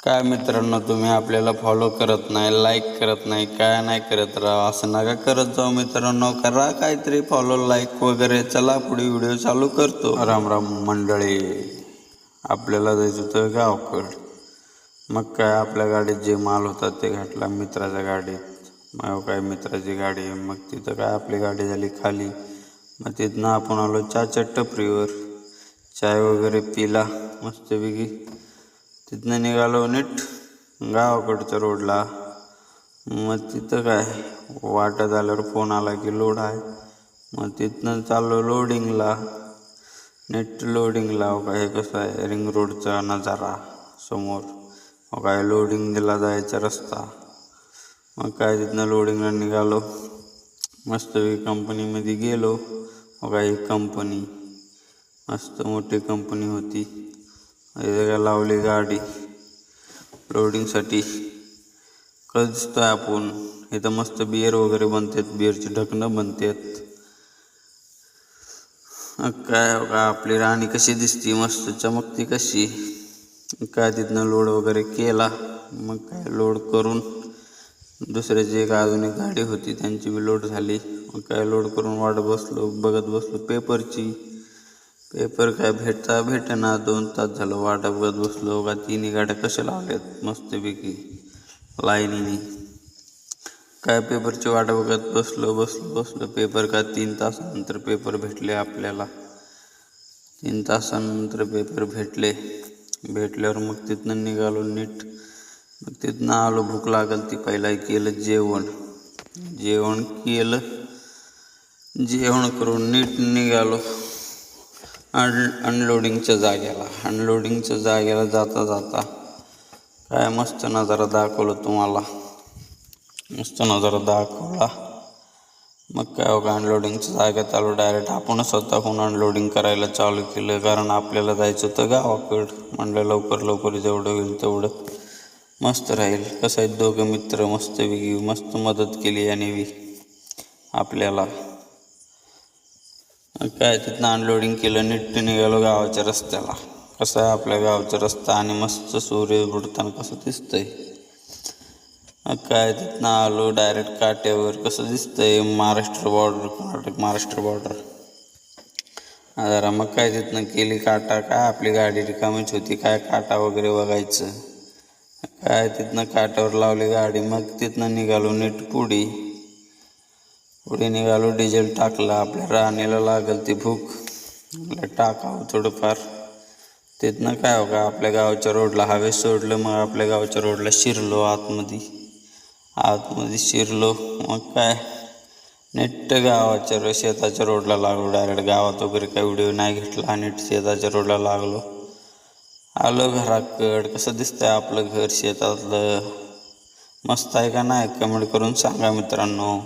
काय मित्रांनो, तुम्ही आपल्याला फॉलो करत नाही, लाईक करत नाही, काय नाही करत राहा. असं नका करत जाऊ मित्रांनो. करा काहीतरी फॉलो, लाईक वगैरे. चला पुढे व्हिडिओ चालू करतो. राम राम मंडळी. आपल्याला जायचं होतं गावकड. मग काय आपल्या गाडीत जे माल होता ते घातला मित्राच्या गाडीत. मग काय मित्राची गाडी. मग तिथं काय आपली गाडी झाली खाली. मग तिथनं आपण आलो चहाच्या टपरीवर. चाय वगैरे पिला मस्तपैकी. तिथनं निघालो नीट गावाकडच्या रोडला. मग तिथं काय वाटत आल्यावर फोन आला की लोड आहे. मग तिथनं चाललो लोडिंगला. नीट लोडिंगला. काय कसं आहे रिंग रोडचा नजारा समोर. काय लोडिंग दिला जायचा रस्ता. मग काय तिथनं लोडिंगला निघालो. मस्तपैकी कंपनीमध्ये गेलो. काय कंपनी मस्त मोठी कंपनी होती. इथे लावली गाडी लोडिंगसाठी. कधी दिसतोय आपण इथं मस्त बिअर वगैरे बनतात, बिअरची ढकणं बनतात. काय आपली राणी कशी दिसती, मस्त चमकती कशी. काय तिथनं लोड वगैरे केला. मग काय लोड करून दुसऱ्याची एक अजून एक गाडी होती त्यांची बी लोड झाली. मग काय लोड करून वाट बसलो, बघत बसलो पेपरची. पेपर काय भेटेना. 2 तास झालं वाट बघत बसलो. का 3 गाड्या कशा लावल्यात मस्तपैकी लाईनीने. काय पेपरची वाट बघत बसलो. पेपर का 3 तासानंतर पेपर भेटले आपल्याला. 3 तासानंतर पेपर भेटल्यावर मग तिथनं निघालो नीट. मग तिथनं आलो. भूक लागल ती पहिला केलं जेवण केलं. जेवण करून नीट निघालो अनलोडिंगच्या जाग्याला जाता काय मस्त नजारा दाखवला तुम्हाला. मग काय अनलोडिंगच्या जागेत आलो. डायरेक्ट आपण स्वतःहून अनलोडिंग करायला चालू केलं. कारण आपल्याला जायचं होतं गावाकडं. म्हणलं लवकर जेवढं होईल तेवढं मस्त राहील. कसं आहे दोघं मित्र मस्त मदत केली आणि आपल्याला. काय तिथनं अनलोडिंग केलं. नीट निघालो गावाच्या रस्त्याला. कसं आहे आपल्या गावचा रस्ता आणि मस्त सूर्य बुडताना कसं दिसतंय. काय तिथनं आलो डायरेक्ट काट्यावर. कसं दिसतंय महाराष्ट्र बॉर्डर, कर्नाटक महाराष्ट्र बॉर्डर जरा. मग काय तिथनं केली काटा. काय आपली गाडी रिकामीच होती. काय काटा वगैरे बघायचं. काय तिथनं काट्यावर लावली गाडी. मग तिथनं निघालो नीट पुढे निघालो. डिझेल टाकला. आपल्या राणीला लागल ती भूक. टाकावं थोडंफार. तिथनं काय हो का आपल्या गावच्या रोडला हवे सोडलं. मग आपल्या गावच्या रोडला शिरलो आतमध्ये शिरलो. मग काय नीट गावाच्या शेताच्या रोडला लागलो. डायरेक्ट गावात वगैरे काही व्हिडिओ नाही घेतला. नीट शेताच्या रोडला लागलो. आलो घराकड. कसं दिसतंय आपलं घर शेतातलं. मस्त आहे का नाही कमेंट करून सांगा मित्रांनो.